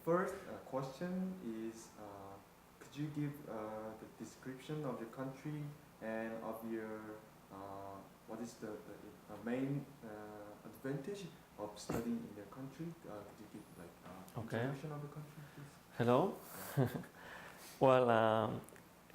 first question is, could you give the description of your country and of your, what is the main advantage of studying in your country? Could you give like introduction of the country, please? Hello. Well,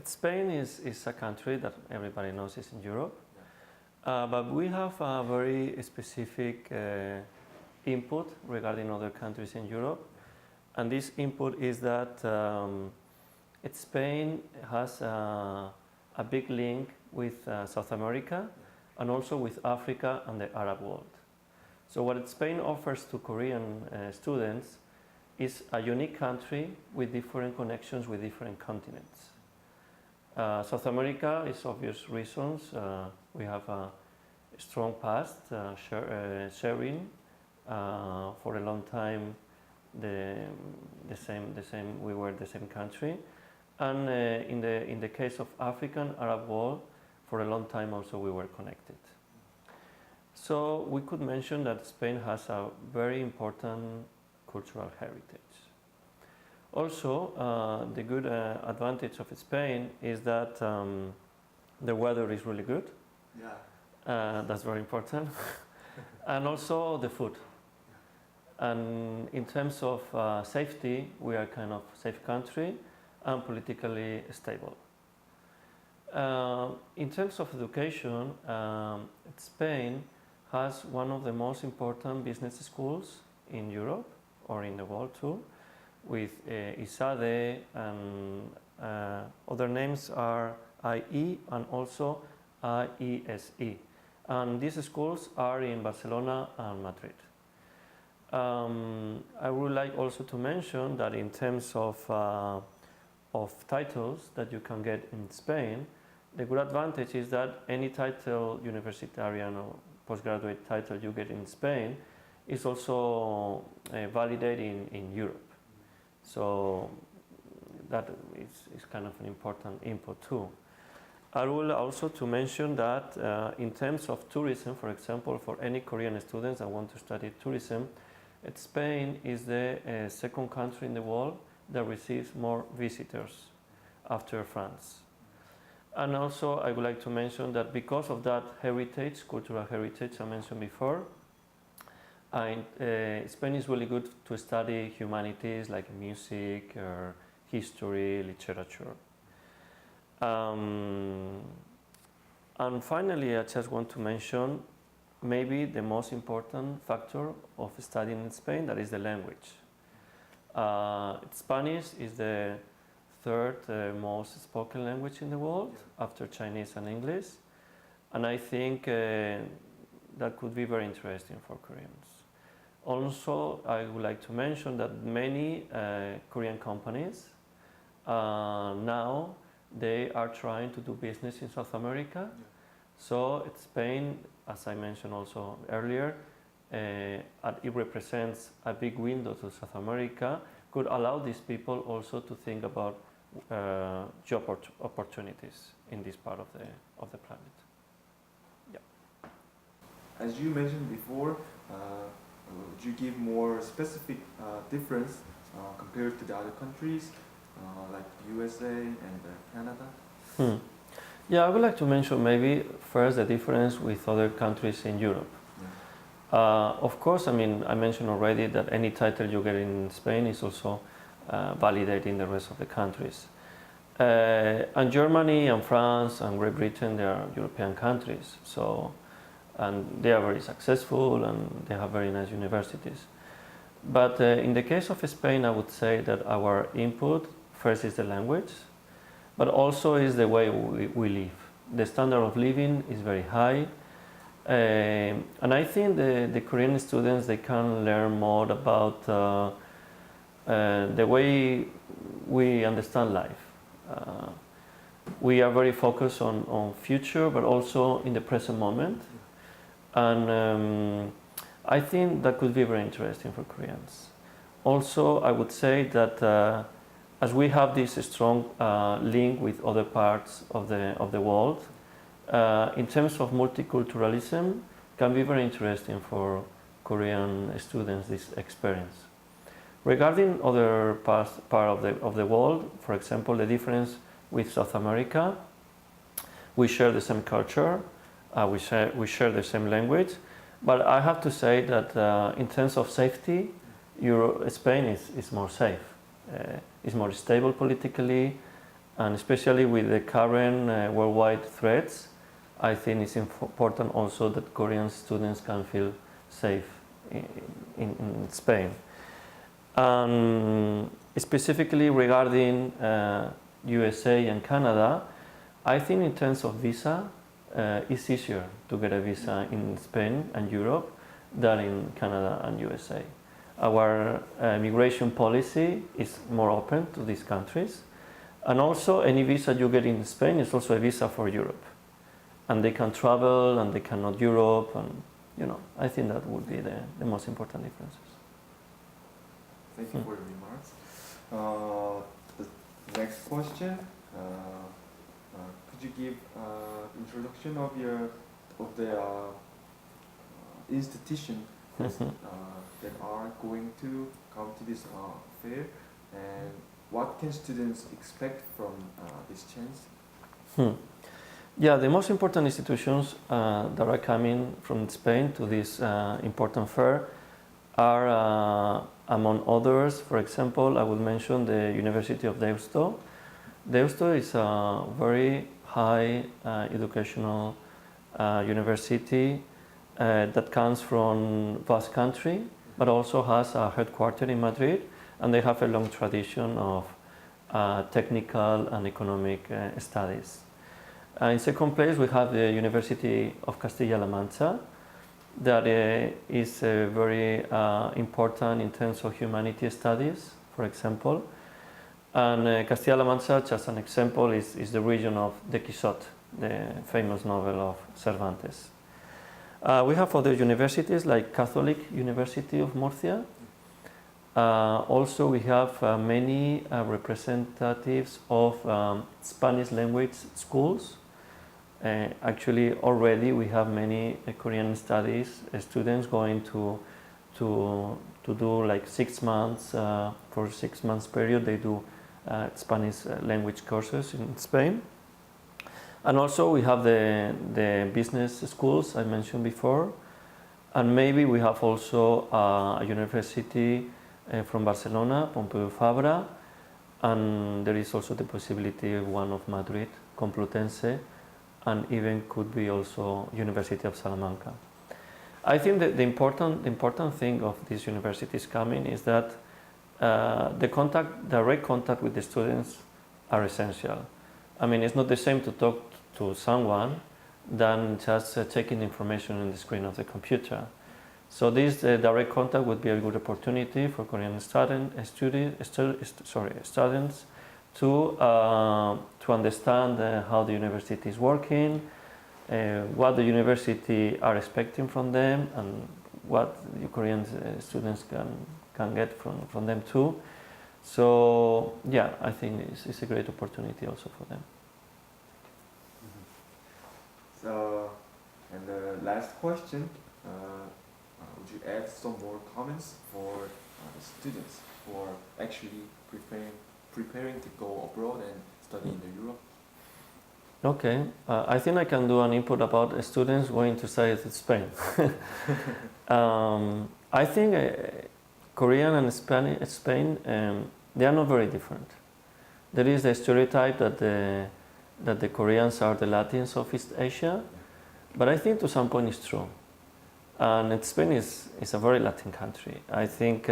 Spain is a country that everybody knows is in Europe, but we have a very specific input regarding other countries in Europe, and this input is that Spain has a big link with South America and also with Africa and the Arab world. So what Spain offers to Korean students is a unique country with different connections with different continents. South America is obvious reasons. We have a strong past sharing for a long time. The same. We were the same country, and in the case of African Arab world, for a long time also we were connected. So we could mention that Spain has a very important cultural heritage. Also, the good advantage of Spain is that the weather is really good. Yeah. That's very important. And also the food. And in terms of safety, we are kind of safe country and politically stable. In terms of education, Spain has one of the most important business schools in Europe, or in the world too, with ISADE, and other names are IE and also IESE. And these schools are in Barcelona and Madrid. I would like also to mention that in terms of titles that you can get in Spain, the good advantage is that any title, universitarian or postgraduate title you get in Spain, is also validated in Europe. So that is kind of an important input too. I will also to mention that in terms of tourism, for example, for any Korean students that want to study tourism, Spain is the second country in the world that receives more visitors after France. And also I would like to mention that because of that heritage, cultural heritage I mentioned before, Spain is really good to study humanities like music or history, literature. And finally, I just want to mention maybe the most important factor of studying in Spain, that is the language. Spanish is the third most spoken language in the world, after Chinese and English, and I think that could be very interesting for Koreans. Also, I would like to mention that many Korean companies now they are trying to do business in South America. So Spain, as I mentioned also earlier, it represents a big window to South America, could allow these people also to think about job opportunities in this part of the planet. Yeah. As you mentioned before, would you give more specific difference compared to the other countries, like USA and Canada? Yeah, I would like to mention maybe first the difference with other countries in Europe. Of course, I mean, I mentioned already that any title you get in Spain is also validated in the rest of the countries. And Germany and France and Great Britain, they are European countries, so, and they are very successful and they have very nice universities. But in the case of Spain, I would say that our input first is the language, but also is the way we live. The standard of living is very high, and I think the Korean students, they can learn more about the way we understand life. We are very focused on future, but also in the present moment, and I think that could be very interesting for Koreans. Also, I would say that as we have this strong link with other parts of the world, in terms of multiculturalism, can be very interesting for Korean students, this experience. Regarding other part of the world, for example, the difference with South America, we share the same culture, we share the same language, but I have to say that in terms of safety, Spain is more safe. It's more stable politically, and especially with the current worldwide threats, I think it's important also that Korean students can feel safe in Spain. Specifically regarding USA and Canada, I think in terms of visa, it's easier to get a visa in Spain and Europe than in Canada and USA. Our migration policy is more open to these countries, and also any visa you get in Spain is also a visa for Europe, and they can travel and they cannot Europe, and I think that would be the most important differences. Thank you for your remarks. The next question, could you give introduction of the institution that are going to come to this fair, and what can students expect from this chance? Yeah, the most important institutions that are coming from Spain to this important fair are, among others, for example, I will mention the University of Deusto. Deusto is a very high educational university that comes from Basque Country, but also has a headquarters in Madrid, and they have a long tradition of technical and economic studies. In second place, we have the University of Castilla-La Mancha, that is very important in terms of humanity studies, for example. And Castilla-La Mancha, just an example, is the region of the Quixote, the famous novel of Cervantes. We have other universities like Catholic University of Murcia. Also, we have many representatives of Spanish language schools. Actually, already we have many Korean studies students going to do like 6 months, for 6 months period they do Spanish language courses in Spain. And also we have the business schools I mentioned before, and maybe we have also a university from Barcelona, Pompeu Fabra, and there is also the possibility of one of Madrid, Complutense, and even could be also University of Salamanca. I think that the important thing of these universities coming is that the direct contact with the students are essential. I mean, it's not the same to talk to someone than just checking information on the screen of the computer. So this direct contact would be a good opportunity for Korean students to understand how the university is working, what the university are expecting from them, and what the Korean students can get from them too. So yeah, I think it's a great opportunity also for them. So, and the last question, would you add some more comments for the students who are actually preparing to go abroad and study in Europe? Okay, I think I can do an input about students going to study in Spain. I think Korean and Spain, they are not very different. There is a stereotype that the Koreans are the Latins of East Asia, but I think to some point it's true. And Spain is a very Latin country. I think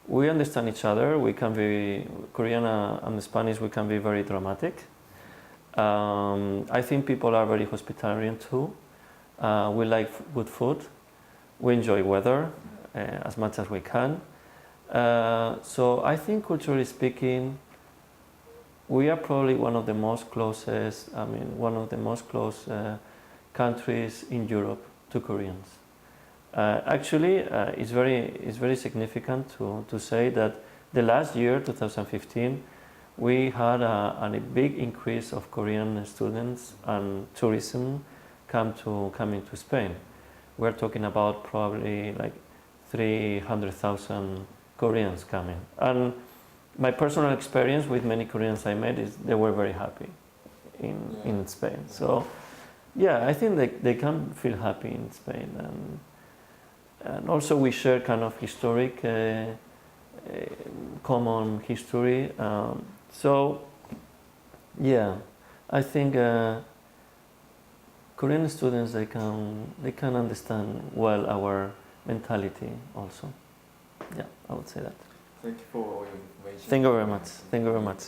we understand each other. We can be Korean and Spanish. We can be very dramatic. I think people are very hospitalian too. We like good food. We enjoy weather as much as we can. So I think, culturally speaking, we are probably one of the most close countries in Europe to Koreans. Actually, it's very significant to say that the last year, 2015, we had a big increase of Korean students and tourism coming to Spain. We're talking about probably like 300,000 Koreans coming. And my personal experience with many Koreans I met is they were very happy in Spain. So yeah, I think they can feel happy in Spain, and also we share kind of historic common history. So yeah, I think Korean students they can understand well our mentality also. Yeah, I would say that. Thank you for all your information. Thank you very much. Thank you very much.